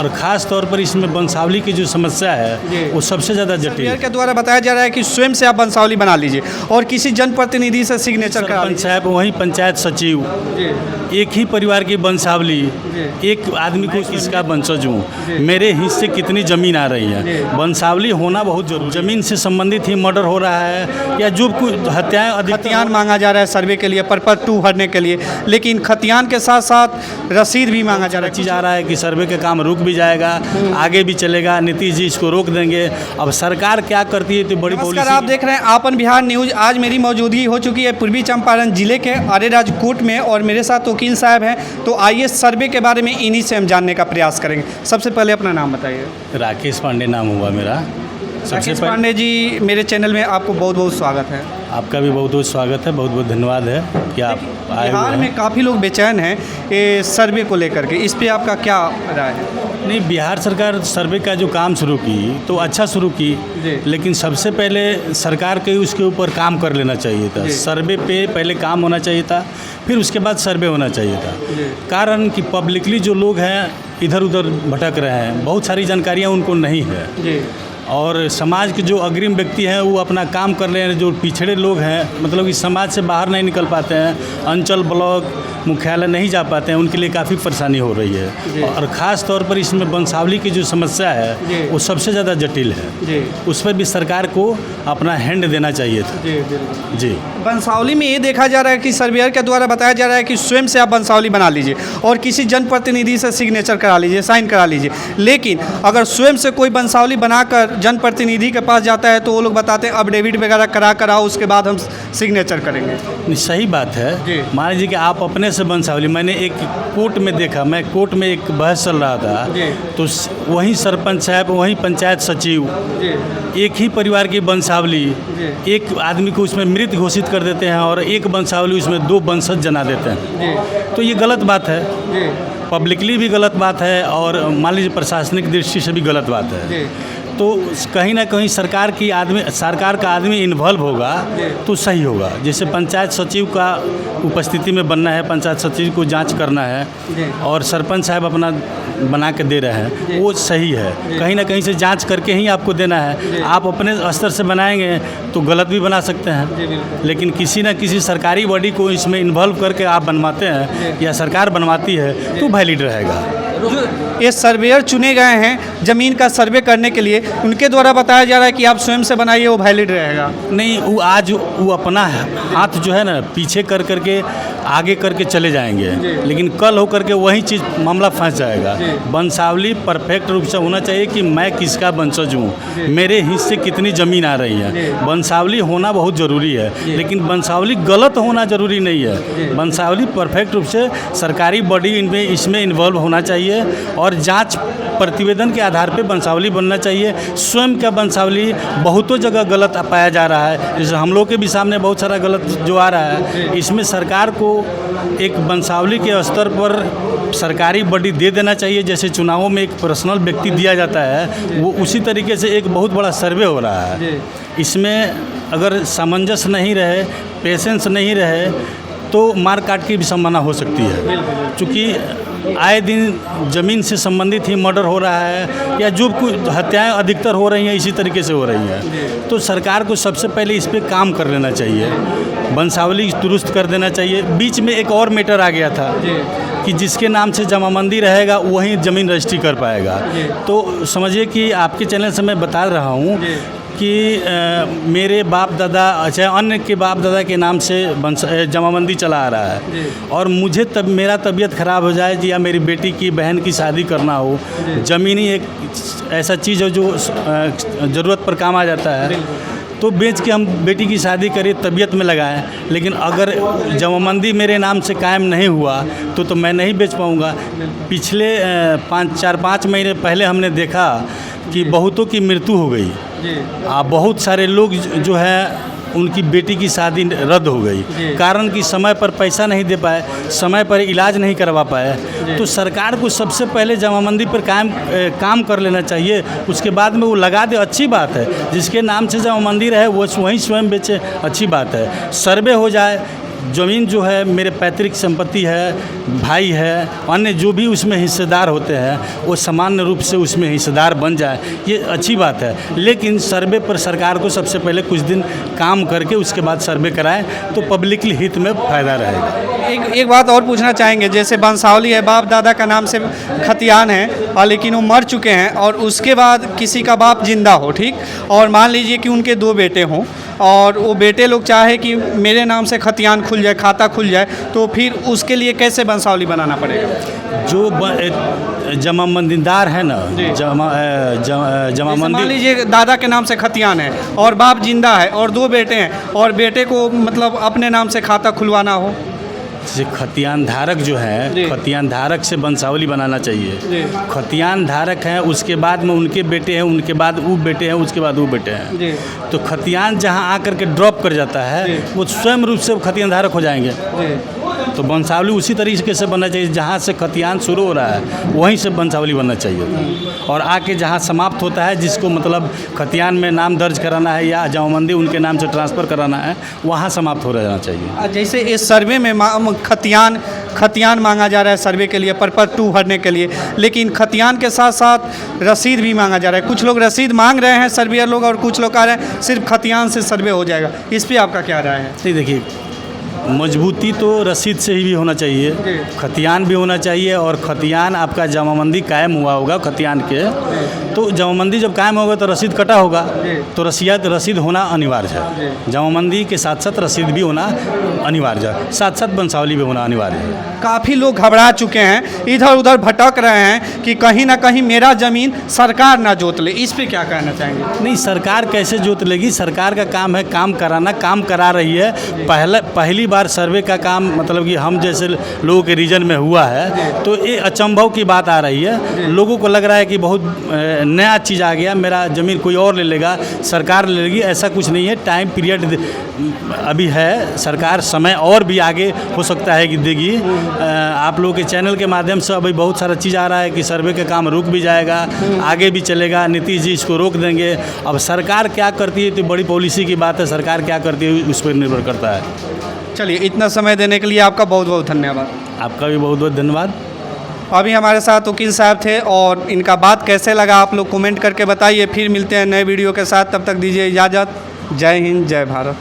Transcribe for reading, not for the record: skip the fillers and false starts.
और ख़ास तौर पर इसमें वंशावली की जो समस्या है वो सबसे ज़्यादा जटिल है। के द्वारा बताया जा रहा है कि स्वयं से आप वंशावली बना लीजिए और किसी जनप्रतिनिधि से सिग्नेचर करा लीजिए। पंचायत वहीं पंचायत सचिव, एक ही परिवार की वंशावली, एक आदमी को किसका वंशज हूँ, मेरे हिस्से कितनी ज़मीन आ रही है, वंशावली होना बहुत जरूरी। ज़मीन से संबंधित ही मर्डर हो रहा है या जो कुछ हत्याएँ खतियान मांगा जा रहा है सर्वे के लिए, पर्पस 2 भरने के लिए, लेकिन खतियान के साथ साथ रसीद भी मांगा जा रहा है। चीज़ आ रहा है कि सर्वे का काम रुक भी जाएगा, आगे भी चलेगा, नीतीश जी इसको रोक देंगे। अब सरकार क्या करती है तो बड़ी नमस्कार, आप देख रहे हैं आपन बिहार न्यूज़। आज मेरी मौजूदगी हो चुकी है पूर्वी चंपारण जिले के अरेराज कोर्ट में और मेरे साथ वकील साहब हैं। तो आइए सर्वे के बारे में इन्हीं से हम जानने का प्रयास करेंगे। सबसे पहले अपना नाम बताइए। राकेश पांडे नाम हुआ मेरा। राकेश पांडे जी, मेरे चैनल में आपको बहुत बहुत स्वागत है। आपका भी बहुत बहुत स्वागत है, बहुत बहुत धन्यवाद है कि आप आए हुए बिहार हैं। में काफ़ी लोग बेचैन हैं ये सर्वे को लेकर के, इस पे आपका क्या राय है? नहीं, बिहार सरकार सर्वे का जो काम शुरू की तो अच्छा शुरू की, लेकिन सबसे पहले सरकार के उसके ऊपर काम कर लेना चाहिए था। सर्वे पे पहले काम होना चाहिए था, फिर उसके बाद सर्वे होना चाहिए था। कारण कि पब्लिकली जो लोग हैं इधर उधर भटक रहे हैं, बहुत सारी जानकारियाँ उनको नहीं है और समाज के जो अग्रिम व्यक्ति हैं वो अपना काम कर रहे हैं। जो पिछड़े लोग हैं, मतलब कि समाज से बाहर नहीं निकल पाते हैं, अंचल ब्लॉक मुख्यालय नहीं जा पाते हैं, उनके लिए काफ़ी परेशानी हो रही है। और ख़ास तौर पर इसमें वंशावली की जो समस्या है वो सबसे ज़्यादा जटिल है। उस पर भी सरकार को अपना हैंड देना चाहिए था। जी, वंशावली में ये देखा जा रहा है कि सर्वेयर के द्वारा बताया जा रहा है कि स्वयं से आप वंशावली बना लीजिए और किसी जनप्रतिनिधि से सिग्नेचर करा लीजिए, साइन करा लीजिए। लेकिन अगर स्वयं से कोई वंशावली बनाकर जनप्रतिनिधि के पास जाता है तो वो लोग बताते हैं अफिडेविट वगैरह करा कराओ, उसके बाद हम सिग्नेचर करेंगे। सही बात है। मान लीजिए कि आप अपने से वंशावली, मैंने एक कोर्ट में देखा, मैं कोर्ट में एक बहस चल रहा था तो वहीं सरपंच साहब, वहीं पंचायत सचिव, एक ही परिवार की वंशावली, एक आदमी को उसमें मृत घोषित कर देते हैं और एक वंशावली उसमें 2 वंशज जना देते हैं। तो ये गलत बात है, पब्लिकली भी गलत बात है और मान लीजिए प्रशासनिक दृष्टि से भी गलत बात है। तो कहीं ना कहीं सरकार का आदमी इन्वॉल्व होगा तो सही होगा। जैसे पंचायत सचिव का उपस्थिति में बनना है, पंचायत सचिव को जांच करना है और सरपंच साहब अपना बना के दे रहे हैं, वो सही है। कहीं ना कहीं से जांच करके ही आपको देना है। आप अपने स्तर से बनाएंगे तो गलत भी बना सकते हैं, लेकिन किसी न किसी सरकारी बॉडी को इसमें इन्वॉल्व करके आप बनवाते हैं या सरकार बनवाती है तो वैलिड रहेगा। ये सर्वेयर चुने गए हैं ज़मीन का सर्वे करने के लिए, उनके द्वारा बताया जा रहा है कि आप स्वयं से बनाइए, वो वैलिड रहेगा। नहीं, वो आज वो अपना हाथ जो है ना पीछे कर करके आगे करके चले जाएंगे, लेकिन कल हो करके वही चीज़ मामला फंस जाएगा। वंशावली परफेक्ट रूप से होना चाहिए कि मैं किसका वंशज हूँ, मेरे हिस्से कितनी ज़मीन आ रही है। वंशावली होना बहुत ज़रूरी है, लेकिन वंशावली गलत होना ज़रूरी नहीं है। वंशावली परफेक्ट रूप से सरकारी बॉडी इसमें इन्वॉल्व होना चाहिए और जांच प्रतिवेदन के आधार पे वंशावली बनना चाहिए। स्वयं का वंशावली बहुतों जगह गलत पाया जा रहा है, जैसे हम लोग के भी सामने बहुत सारा गलत जो आ रहा है। इसमें सरकार को एक वंशावली के स्तर पर सरकारी बॉडी दे देना चाहिए। जैसे चुनावों में एक पर्सनल व्यक्ति दिया जाता है, वो उसी तरीके से एक बहुत बड़ा सर्वे हो रहा है। इसमें अगर सामंजस्य नहीं रहे, पेशेंस नहीं रहे तो मार काट की भी संभावना हो सकती है। चूँकि आए दिन ज़मीन से संबंधित ही मर्डर हो रहा है या जो कुछ हत्याएं अधिकतर हो रही हैं इसी तरीके से हो रही हैं। तो सरकार को सबसे पहले इस पर काम कर लेना चाहिए, वंशावली दुरुस्त कर देना चाहिए। बीच में एक और मैटर आ गया था कि जिसके नाम से जमाबंदी रहेगा वहीं ज़मीन रजिस्ट्री कर पाएगा। तो समझिए कि आपके चैनल से मैं बता रहा हूँ कि मेरे बाप दादा, अच्छा अन्य के बाप दादा के नाम से जमाबंदी चला आ रहा है और मुझे तब मेरा तबीयत ख़राब हो जाए या मेरी बेटी की बहन की शादी करना हो, ज़मीन ही एक ऐसा चीज़ है जो ज़रूरत पर काम आ जाता है, तो बेच के हम बेटी की शादी करें, तबीयत में लगाएं। लेकिन अगर जमाबंदी मेरे नाम से कायम नहीं हुआ तो मैं नहीं बेच पाऊँगा। पिछले 4-5 महीने पहले हमने देखा कि बहुतों की मृत्यु हो गई। बहुत सारे लोग जो है उनकी बेटी की शादी रद्द हो गई, कारण कि समय पर पैसा नहीं दे पाए, समय पर इलाज नहीं करवा पाए। तो सरकार को सबसे पहले जमाबंदी पर काम कर लेना चाहिए, उसके बाद में वो लगा दे, अच्छी बात है। जिसके नाम से जमाबंदी रहे वो वहीं स्वयं बेचे, अच्छी बात है। सर्वे हो जाए, ज़मीन जो है मेरे पैतृक संपत्ति है, भाई है, अन्य जो भी उसमें हिस्सेदार होते हैं वो सामान्य रूप से उसमें हिस्सेदार बन जाए, ये अच्छी बात है। लेकिन सर्वे पर सरकार को सबसे पहले कुछ दिन काम करके उसके बाद सर्वे कराएं तो पब्लिकली हित में फ़ायदा रहेगा। एक बात और पूछना चाहेंगे, जैसे बंसावली है, बाप दादा का नाम से खतियान है और लेकिन वो मर चुके हैं और उसके बाद किसी का बाप जिंदा हो, ठीक, और मान लीजिए कि उनके 2 बेटे हों और वो बेटे लोग चाहे कि मेरे नाम से खतियान खुल जाए, खाता खुल जाए, तो फिर उसके लिए कैसे बंसावली बनाना पड़ेगा? जो जमाबंदीदार है ना, मान लीजिए दादा के नाम से खतियान है और बाप जिंदा है और 2 बेटे हैं और बेटे को मतलब अपने नाम से खाता खुलवाना हो, जैसे खतियान धारक जो है, खतियान धारक से बंसावली बनाना चाहिए। खतियान धारक हैं, उसके बाद में उनके बेटे हैं, उनके बाद वो बेटे हैं, उसके बाद वो बेटे हैं। तो खतियान जहां आकर के ड्रॉप कर जाता है वो स्वयं रूप से खतियान धारक हो जाएंगे। तो बंसावली उसी तरीके से बनना चाहिए, जहाँ से खतियान शुरू हो रहा है वहीं से बंसावली बनना चाहिए और आके जहाँ समाप्त होता है, जिसको मतलब खतियान में नाम दर्ज कराना है या जमाबंदी उनके नाम से ट्रांसफ़र कराना है, वहाँ समाप्त हो जाना चाहिए। जैसे इस सर्वे में खतियान मांगा जा रहा है सर्वे के लिए, पर्पस 2 भरने के लिए, लेकिन खतियान के साथ साथ रसीद भी मांगा जा रहा है। कुछ लोग रसीद मांग रहे हैं सर्वेयर लोग और कुछ लोग कह रहे हैं सिर्फ खतियान से सर्वे हो जाएगा। इस पर आपका क्या राय है? नहीं, देखिए, मजबूती तो रसीद से ही भी होना चाहिए, खतियान भी होना चाहिए और खतियान आपका जमाबंदी कायम हुआ होगा खतियान के, तो जमाबंदी जब कायम होगा तो रसीद कटा होगा, तो रसीद होना अनिवार्य है। जमाबंदी के साथ साथ रसीद भी होना अनिवार्य है, साथ साथ बंसावली भी होना अनिवार्य है। काफ़ी लोग घबरा चुके हैं, इधर उधर भटक रहे हैं कि कहीं ना कहीं मेरा ज़मीन सरकार ना जोत ले, इस पे क्या कहना चाहेंगे? नहीं, सरकार कैसे जोत लेगी? सरकार का काम है काम कराना, काम करा रही है। पहली बार सर्वे का काम मतलब कि हम जैसे लोगों के रीजन में हुआ है तो ये अचंभव की बात आ रही है। लोगों को लग रहा है कि बहुत नया चीज़ आ गया, मेरा ज़मीन कोई और ले लेगा, सरकार ले लेगी। ऐसा कुछ नहीं है, टाइम पीरियड अभी है, सरकार समय और भी आगे हो सकता है कि देगी। आप लोगों के चैनल के माध्यम से अभी बहुत सारा चीज़ आ रहा है कि सर्वे का काम रुक भी जाएगा, आगे भी चलेगा, नीतीश जी इसको रोक देंगे। अब सरकार क्या करती है तो बड़ी पॉलिसी की बात है, सरकार क्या करती है उस पर निर्भर करता है। चलिए, इतना समय देने के लिए आपका बहुत बहुत धन्यवाद। आपका भी बहुत बहुत धन्यवाद। अभी हमारे साथ वकील साहब थे और इनका बात कैसे लगा आप लोग कमेंट करके बताइए। फिर मिलते हैं नए वीडियो के साथ, तब तक दीजिए इजाज़त। जय हिंद, जय भारत।